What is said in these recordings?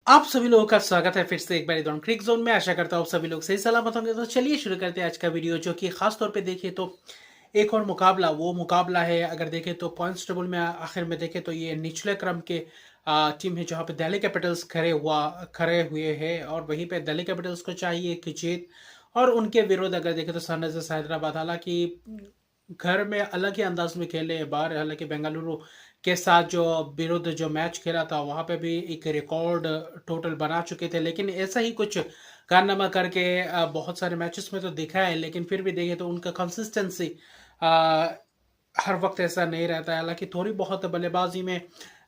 आप सभी लोगों का स्वागत है फिर से एक बार इधर क्रिक जोन में। आशा करता हूँ आप सभी लोग सही सलामत होंगे। तो चलिए शुरू करते हैं आज का वीडियो, जो कि खास तौर पे देखें तो एक और मुकाबला, वो मुकाबला है अगर देखें तो पॉइंट्स टेबल में आखिर में देखें तो ये निचले क्रम के टीम है, जहाँ पे दिल्ली कैपिटल्स खड़े हुए हैं और वहीं पे दिल्ली कैपिटल्स को चाहिए कि जीत। और उनके विरोध अगर देखें तो सनराइजर्स हैदराबाद, हालांकि घर में अलग ही अंदाज में खेले, बाहर हालांकि बेंगलुरु के साथ जो विरुद्ध जो मैच खेला था वहां पे भी एक रिकॉर्ड टोटल बना चुके थे, लेकिन ऐसा ही कुछ कारनामा करके बहुत सारे मैचेस में तो दिखा है, लेकिन फिर भी देखें तो उनका कंसिस्टेंसी हर वक्त ऐसा नहीं रहता है। हालांकि थोड़ी बहुत बल्लेबाजी में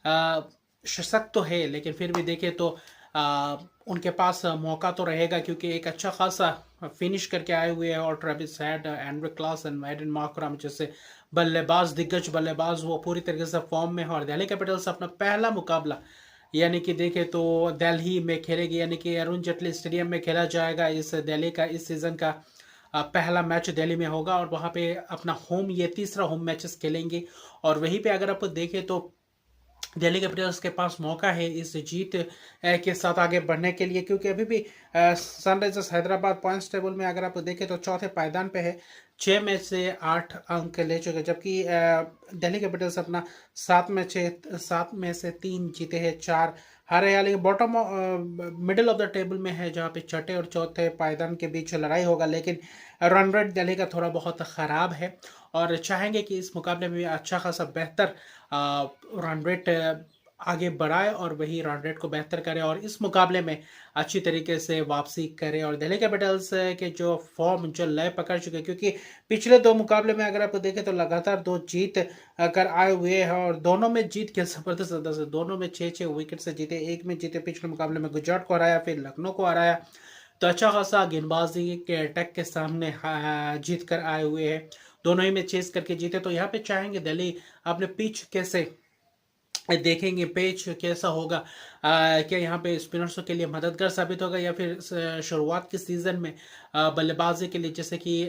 आ, सशक्त तो है, लेकिन फिर भी देखें तो उनके पास मौका तो रहेगा, क्योंकि एक अच्छा खासा फिनिश करके आए हुए हैं। और Travis Head, Andre Klaasen, Aiden Markram जैसे बल्लेबाज, दिग्गज बल्लेबाज वो पूरी तरीके से फॉर्म में है। और दिल्ली कैपिटल्स अपना पहला मुकाबला यानी कि देखें तो दिल्ली में खेलेगी, यानी कि अरुण जेटली स्टेडियम में खेला जाएगा। इस दिल्ली का इस सीजन का पहला मैच दिल्ली में होगा और वहां पे अपना होम, ये तीसरा होम मैचेस खेलेंगे। और वहीं पे अगर आप देखें तो दिल्ली कैपिटल्स के पास मौका है इस जीत के साथ आगे बढ़ने के लिए, क्योंकि अभी भी सनराइजर्स हैदराबाद पॉइंट्स टेबल में अगर आप देखें तो चौथे पायदान पे है, 6 मैच से 8 अंक ले चुके, जबकि दिल्ली कैपिटल्स अपना 7 में से 3 जीते हैं, 4 हारे हैं। लेकिन bottom middle of the table में है, जहाँ पे छठे और चौथे पायदान के बीच लड़ाई होगा, लेकिन रन रेट दिल्ली का थोड़ा बहुत खराब है। और चाहेंगे कि इस मुकाबले में भी अच्छा खासा बेहतर रन रेट आगे बढ़ाए और वही रन रेट को बेहतर करे और इस मुकाबले में अच्छी तरीके से वापसी करे। और दिल्ली कैपिटल्स के जो फॉर्म, जो लय पकड़ चुके हैं, क्योंकि पिछले 2 मुकाबले में अगर आप देखें तो लगातार 2 जीत कर आए हुए हैं और दोनों में जीत के जबरदस्त अंदाज से, दोनों में 6-6 विकेट से जीते। एक में जीते पिछले मुकाबले में गुजरात को हराया, फिर लखनऊ को हराया। तो अच्छा खासा गेंदबाजी के अटैक के सामने जीत कर आए हुए हैं, दोनों ही में चेस करके जीते। तो यहाँ पे चाहेंगे दिल्ली अपने पिच कैसे देखेंगे, पिच कैसा होगा, क्या यहाँ पे स्पिनर्सों के लिए मददगार साबित होगा, या फिर शुरुआत के सीजन में बल्लेबाजी के लिए जैसे कि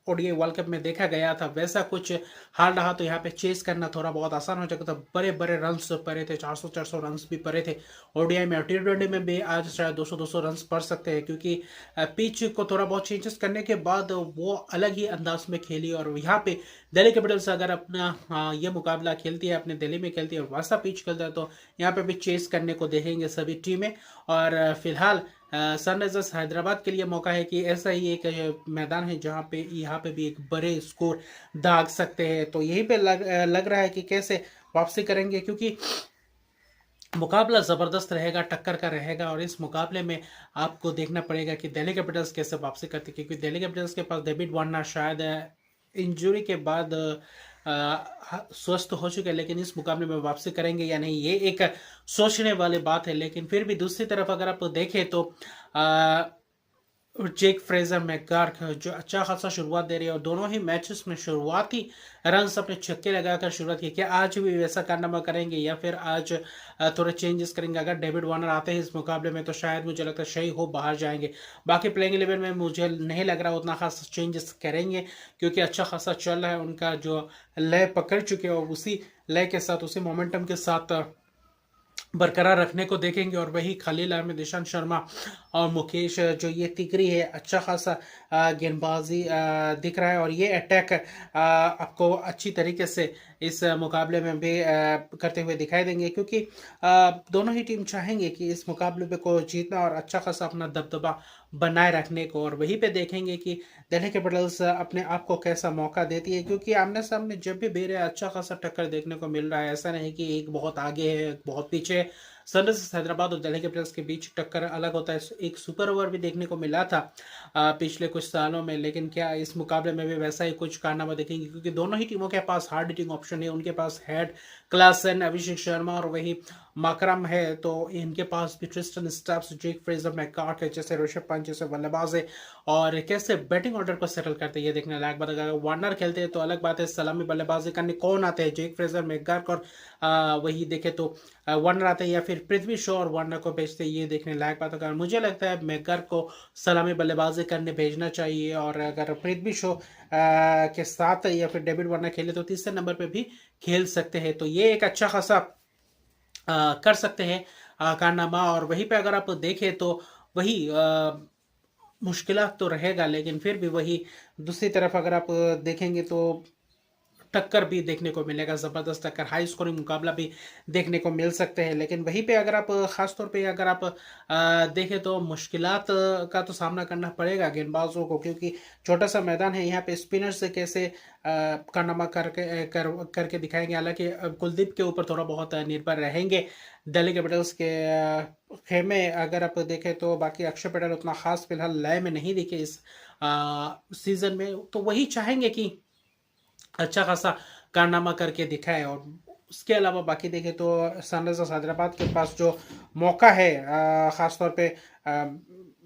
ओडीआई वर्ल्ड कप में देखा गया था वैसा कुछ हाल रहा, तो यहाँ पे चेस करना थोड़ा बहुत आसान हो जाएगा। तो बड़े बड़े रन्स पड़े थे, 400-400 रन्स भी पड़े थे ओडीआई में। और टी20 में भी आज शायद 200-200 रन्स पड़ सकते हैं, क्योंकि पिच को थोड़ा बहुत चेंजेस करने के बाद वो अलग ही अंदाज में खेली। और यहाँ पे दिल्ली कैपिटल्स अगर अपना ये मुकाबला खेलती है, अपने दिल्ली में खेलती है, वैसा पिच खेलता है, तो यहाँ पे भी चेस करने को देखेंगे सभी टीमें। और फिलहाल सनराइजर्स हैदराबाद के लिए मौका है कि ऐसा ही एक मैदान है जहाँ पे यहाँ पे भी एक बड़े स्कोर दाग सकते हैं। तो यही पे लग रहा है कि कैसे वापसी करेंगे, क्योंकि मुकाबला ज़बरदस्त रहेगा, टक्कर का रहेगा। और इस मुकाबले में आपको देखना पड़ेगा कि दिल्ली कैपिटल्स कैसे वापसी करती है, क्योंकि दिल्ली कैपिटल्स के पास डेविड वार्नर शायद इंजरी के बाद स्वस्थ हो चुके हैं, लेकिन इस मुकाबले में वापसी करेंगे या नहीं, ये एक सोचने वाली बात है। लेकिन फिर भी दूसरी तरफ अगर आप देखें तो जेक फ्रेजर मैकगार्क जो अच्छा खासा शुरुआत दे रही है, और दोनों ही मैचेस में शुरुआती रन अपने छक्के लगाकर शुरुआत की। क्या आज भी वैसा कारनामा करेंगे या फिर आज थोड़े चेंजेस करेंगे? अगर डेविड वार्नर आते हैं इस मुकाबले में तो शायद मुझे लगता है सही हो बाहर जाएंगे। बाकी प्लेइंग 11 में मुझे नहीं लग रहा उतना खास चेंजेस करेंगे, क्योंकि अच्छा खासा चल रहा है, उनका जो लय पकड़ चुके हैं और उसी लय के साथ, उसी मोमेंटम के साथ बरकरार रखने को देखेंगे। और वही खलील अहमद, ईशांत शर्मा और मुकेश जो ये तिगरी है, अच्छा खासा गेंदबाजी दिख रहा है। और ये अटैक आपको अच्छी तरीके से इस मुकाबले में भी करते हुए दिखाई देंगे, क्योंकि दोनों ही टीम चाहेंगे कि इस मुकाबले को जीतना और अच्छा खासा अपना दबदबा बनाए रखने को। और वहीं पे देखेंगे कि दिल्ली कैपिटल्स अपने आप को कैसा मौका देती है, क्योंकि आमने सामने जब भी बेर है अच्छा खासा टक्कर देखने को मिल रहा है। ऐसा नहीं कि एक बहुत आगे है, एक बहुत पीछे है। सनराइजर्स हैदराबाद और दिल्ली कैपिटल्स के बीच टक्कर अलग होता है। एक सुपर ओवर भी देखने को मिला था पिछले कुछ सालों में, लेकिन क्या इस मुकाबले में भी वैसा ही कुछ कारनामा देखेंगे? क्योंकि दोनों ही टीमों के पास हार्ड हिटिंग ऑप्शन है, उनके पास हेड, क्लासन, अभिषेक शर्मा और वही माकरम है। तो इनके पास भी ट्रिस्टन स्टब्स, जेक फ्रेजर मैकगार्क है जैसे ऋषभ पंत जैसे बल्लेबाज है, और कैसे बैटिंग ऑर्डर को सेटल करते हैं ये देखने लायक बात। अगर वार्नर खेलते हैं तो अलग बात है, सलामी बल्लेबाजी करने कौन आते हैं, जेक फ्रेजर मैकगार्क और वही देखे तो वार्नर आते हैं, या फिर पृथ्वी शॉ और वार्नर को भेजते हैं, ये देखने लायक बात। अगर मुझे लगता है मैकगार्क को सलामी बल्लेबाजी करने भेजना चाहिए, और अगर पृथ्वी शॉ के साथ या फिर डेविड वार्नर खेले तो तीसरे नंबर पे भी खेल सकते हैं। तो ये एक अच्छा खासा कर सकते हैं कारनामा। और वहीं पे अगर आप देखें तो वही मुश्किलात तो रहेगा, लेकिन फिर भी वही दूसरी तरफ अगर आप देखेंगे तो टक्कर भी देखने को मिलेगा, ज़बरदस्त टक्कर, हाई स्कोरिंग मुकाबला भी देखने को मिल सकते हैं। लेकिन वहीं पे अगर आप ख़ास तौर पे अगर आप देखें तो मुश्किलात का तो सामना करना पड़ेगा गेंदबाजों को, क्योंकि छोटा सा मैदान है। यहाँ पे स्पिनर से कैसे कारनामा करके दिखाएंगे। हालांकि कुलदीप के ऊपर थोड़ा बहुत निर्भर रहेंगे दिल्ली कैपिटल्स के खेमे। अगर आप देखें तो बाकी अक्षर पटेल उतना खास फिलहाल लय में नहीं दिखे इस सीजन में, तो वही चाहेंगे कि अच्छा खासा कारनामा करके दिखाए। और उसके अलावा बाकी देखें तो सनराइजर्स हैदराबाद के पास जो मौका है, ख़ास तौर पे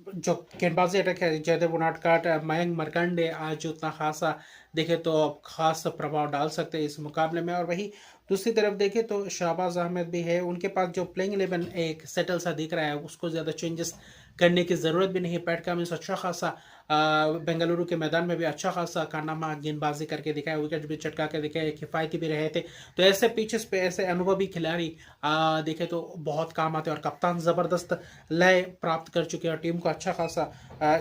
जो गेंदबाजी अटैक है, जयदेव उनादकट, मयंक मरकंडे आज उतना खासा देखें तो खास प्रभाव डाल सकते हैं इस मुकाबले में। और वही दूसरी तरफ देखें तो शहबाज अहमद भी है, उनके पास जो प्लेइंग 11 एक सेटल सा दिख रहा है, उसको ज़्यादा चेंजेस करने की ज़रूरत भी नहीं। पैट कमिंस अच्छा खासा बेंगलुरु के मैदान में भी अच्छा खासा कारनामा गेंदबाजी करके दिखाया, विकेट भी चटका के दिखाए, किफ़ायती भी रहे थे। तो ऐसे पिचेस पे ऐसे अनुभवी खिलाड़ी देखे तो बहुत काम आते हैं। और कप्तान ज़बरदस्त लय प्राप्त कर चुके हैं और टीम को अच्छा खासा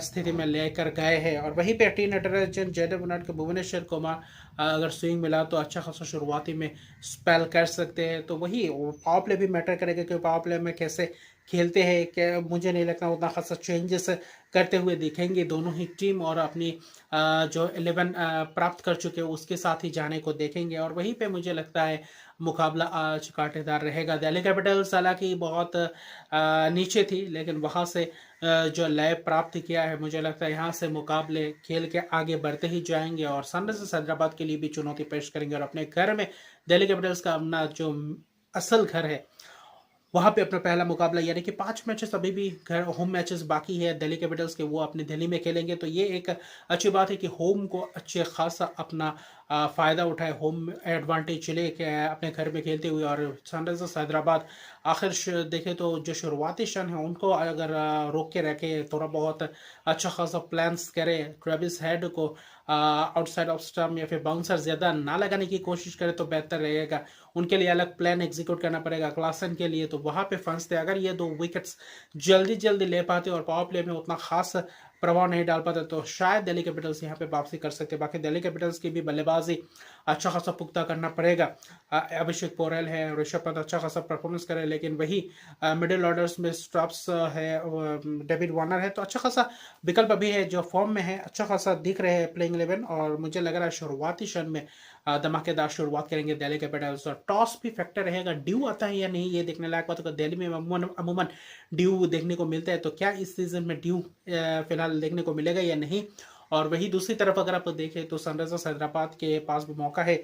स्थिति में लेकर गए हैं। और वहीं पे टी नटराजन, जयदेव उनादकट, भुवनेश्वर कुमार अगर स्विंग मिला तो अच्छा खासा शुरुआती में स्पेल कर सकते हैं। तो वही पावर प्ले भी मैटर करेगा कि पावर प्ले में कैसे खेलते हैं। क्या मुझे नहीं लगता उतना खासा चेंजेस करते हुए दिखेंगे दोनों ही टीम, और अपनी जो 11 प्राप्त कर चुके हैं उसके साथ ही जाने को देखेंगे। और वहीं पे मुझे लगता है मुकाबला आज कांटेदार रहेगा। दिल्ली कैपिटल्स हालांकि बहुत नीचे थी, लेकिन वहाँ से जो लय प्राप्त किया है, मुझे लगता है यहाँ से मुकाबले खेल के आगे बढ़ते ही जाएंगे और सनराइजर्स हैदराबाद के लिए भी चुनौती पेश करेंगे। और अपने घर में दिल्ली कैपिटल्स का अपना जो असल घर है वहाँ पे अपना पहला मुकाबला, यानी कि 5 मैचेस अभी भी घर होम मैचेस बाकी है दिल्ली कैपिटल्स के, वो अपने दिल्ली में खेलेंगे। तो ये एक अच्छी बात है कि होम को अच्छे खासा अपना फ़ायदा उठाए, होम एडवांटेज चले के अपने घर में खेलते हुए। और सनराइजर्स हैदराबाद आखिर देखें तो जो शुरुआती क्षण है उनको अगर रोक के रखे, थोड़ा बहुत अच्छा खासा प्लान्स करे, ट्रेविस हेड को आउटसाइड ऑफ स्टंप या फिर बाउंसर ज़्यादा ना लगाने की कोशिश करे तो बेहतर रहेगा। उनके लिए अलग प्लान एग्जीक्यूट करना पड़ेगा क्लासन के लिए, तो वहाँ पे फंसते। अगर ये 2 विकेट्स जल्दी जल्दी ले पाते और पावर प्ले में उतना खास प्रभाव नहीं डाल पाते तो शायद दिल्ली कैपिटल्स यहाँ पे वापसी कर सकते। बाकी दिल्ली कैपिटल्स की भी बल्लेबाजी अच्छा खासा पुख्ता करना पड़ेगा। अभिषेक पोरेल है, ऋषभ पंत अच्छा खासा परफॉर्मेंस करे, लेकिन वही मिडिल ऑर्डर्स में स्टॉप्स है, डेविड वार्नर है, तो अच्छा खासा विकल्प अभी है जो फॉर्म में है, अच्छा खासा दिख रहे हैं प्लेइंग 11। और मुझे लग रहा है शुरुआती क्षण में धमाकेदार शुरुआत करेंगे दिल्ली कैपिटल्स। और टॉस भी फैक्टर रहेगा, ड्यू आता है या नहीं ये देखने लायक बात होगा। दिल्ली में अमूमन ड्यू देखने को मिलता है, तो क्या इस सीजन में ड्यू फिलहाल देखने को मिलेगा या नहीं। और वही दूसरी तरफ अगर आप देखें तो सनराइजर्स हैदराबाद के पास भी मौका है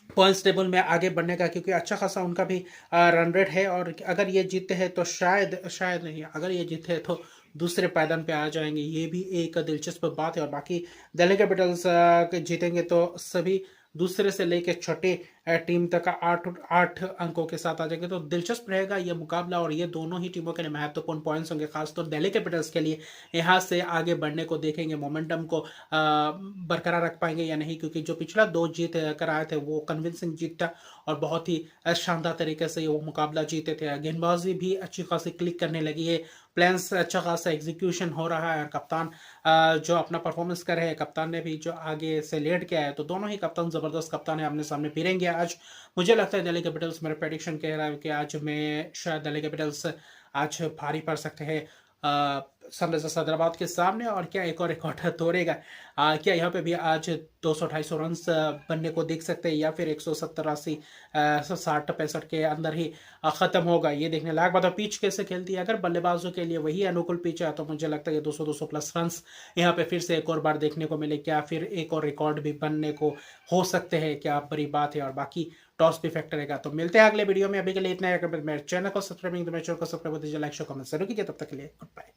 पॉइंट्स टेबल में आगे बढ़ने का, क्योंकि अच्छा खासा उनका भी रन रेट है। और अगर ये जीतते हैं तो शायद नहीं, अगर ये जीते हैं तो दूसरे पायदान पे आ जाएंगे, ये भी एक दिलचस्प बात है। और बाकी दिल्ली कैपिटल्स जीतेंगे तो सभी दूसरे से लेकर छठे टीम तक 8 अंकों के साथ आ जाएंगे। तो दिलचस्प रहेगा ये मुकाबला और ये दोनों ही टीमों के लिए महत्वपूर्ण पॉइंट्स होंगे, खासतौर दिल्ली कैपिटल्स के लिए। यहाँ से आगे बढ़ने को देखेंगे, मोमेंटम को बरकरार रख पाएंगे या नहीं, क्योंकि जो पिछला 2 जीत कर आए थे वो कन्विंसिंग जीत था और बहुत ही शानदार तरीके से वो मुकाबला जीते थे। गेंदबाजी भी अच्छी खासी क्लिक करने लगी है, प्लान्स अच्छा खासा एग्जीक्यूशन हो रहा है, और कप्तान जो अपना परफॉर्मेंस कर रहे हैं, कप्तान ने भी जो आगे से लेट के आया, तो दोनों ही कप्तान ज़बरदस्त कप्तान है, आमने सामने फिरेंगे आज। मुझे लगता है दिल्ली कैपिटल्स, मेरा प्रेडिक्शन कह रहा है कि आज मैं शायद दिल्ली कैपिटल्स आज भारी पड़ सकते हैं सनराइजर्स हैदराबाद के सामने। और क्या एक और रिकॉर्ड तोड़ेगा, क्या यहाँ पे भी आज 200-250 रन बनने को देख सकते हैं, या फिर 170-80 60-65 के अंदर ही खत्म होगा, ये देखने लायक बात है। पिच कैसे खेलती है, अगर बल्लेबाजों के लिए वही अनुकूल पिच है तो मुझे लगता है 200-200 प्लस रन यहाँ पे फिर से एक और बार देखने को मिले, क्या फिर एक और रिकॉर्ड भी बनने को हो सकते हैं, क्या बड़ी बात है। और बाकी टॉस भी फैक्टर रहेगा। तो मिलते हैं अगले वीडियो में, अभी के लिए इतना है। अगर मेरे चैनल को सब्सक्राइब नहीं तो मेरे चैनल को सब्सक्राइब कर दीजिए, लाइक शो कमेंट जरूर कीजिए। तब तक के लिए गुड बाय।